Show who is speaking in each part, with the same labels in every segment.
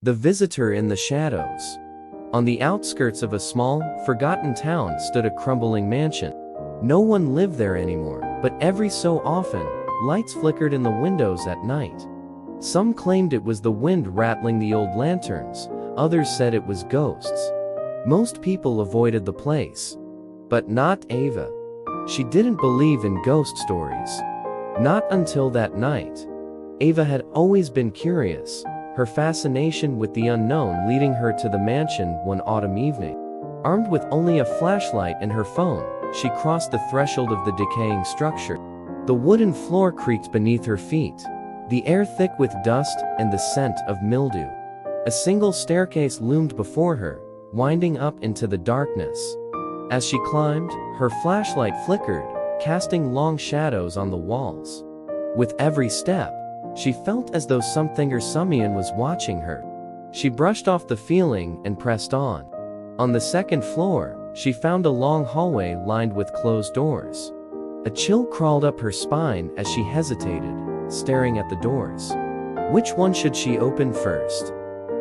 Speaker 1: The Visitor in the Shadows. On the outskirts of a small, forgotten town stood a crumbling mansion. No one lived there anymore, but every so often, lights flickered in the windows at night. Some claimed it was the wind rattling the old lanterns, others said it was ghosts. Most people avoided the place. But not Ava. She didn't believe in ghost stories. Not until that night. Ava had always been curious, her fascination with the unknown leading her to the mansion one autumn evening. Armed with only a flashlight and her phone, she crossed the threshold of the decaying structure. The wooden floor creaked beneath her feet, the air thick with dust and the scent of mildew. A single staircase loomed before her, winding up into the darkness. As she climbed, her flashlight flickered, casting long shadows on the walls. With every step, she felt as though something or someone was watching her. She brushed off the feeling and pressed on. On the second floor, she found a long hallway lined with closed doors. A chill crawled up her spine as she hesitated, staring at the doors. Which one should she open first?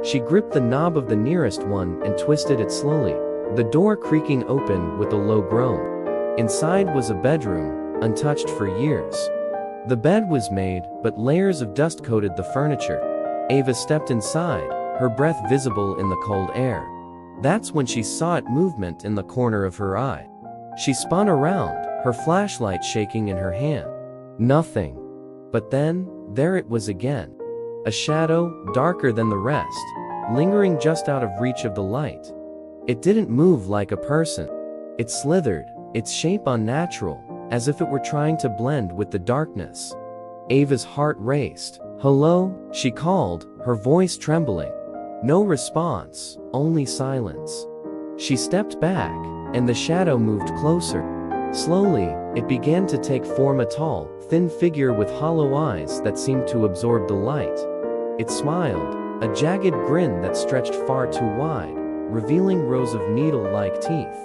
Speaker 1: She gripped the knob of the nearest one and twisted it slowly, the door creaking open with a low groan. Inside was a bedroom, untouched for years. The bed was made, but layers of dust coated the furniture. Ava stepped inside, her breath visible in the cold air. That's when she saw it movement in the corner of her eye. She spun around, her flashlight shaking in her hand. Nothing. But then, there it was again. A shadow, darker than the rest, lingering just out of reach of the light. It didn't move like a person. It slithered, its shape unnatural, as if it were trying to blend with the darkness. Ava's heart raced. "Hello?" she called, her voice trembling. No response, only silence. She stepped back, and the shadow moved closer. Slowly, it began to take form, a tall, thin figure with hollow eyes that seemed to absorb the light. It smiled, a jagged grin that stretched far too wide, revealing rows of needle-like teeth.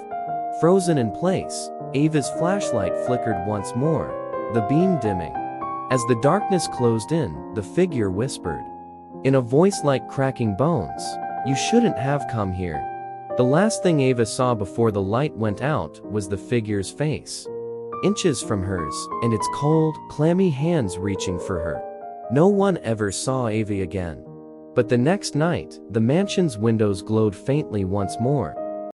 Speaker 1: Frozen in place, Ava's flashlight flickered once more, the beam dimming. As the darkness closed in, the figure whispered, in a voice like cracking bones, "You shouldn't have come here." The last thing Ava saw before the light went out was the figure's face, inches from hers, and its cold, clammy hands reaching for her. No one ever saw Ava again. But the next night, the mansion's windows glowed faintly once more.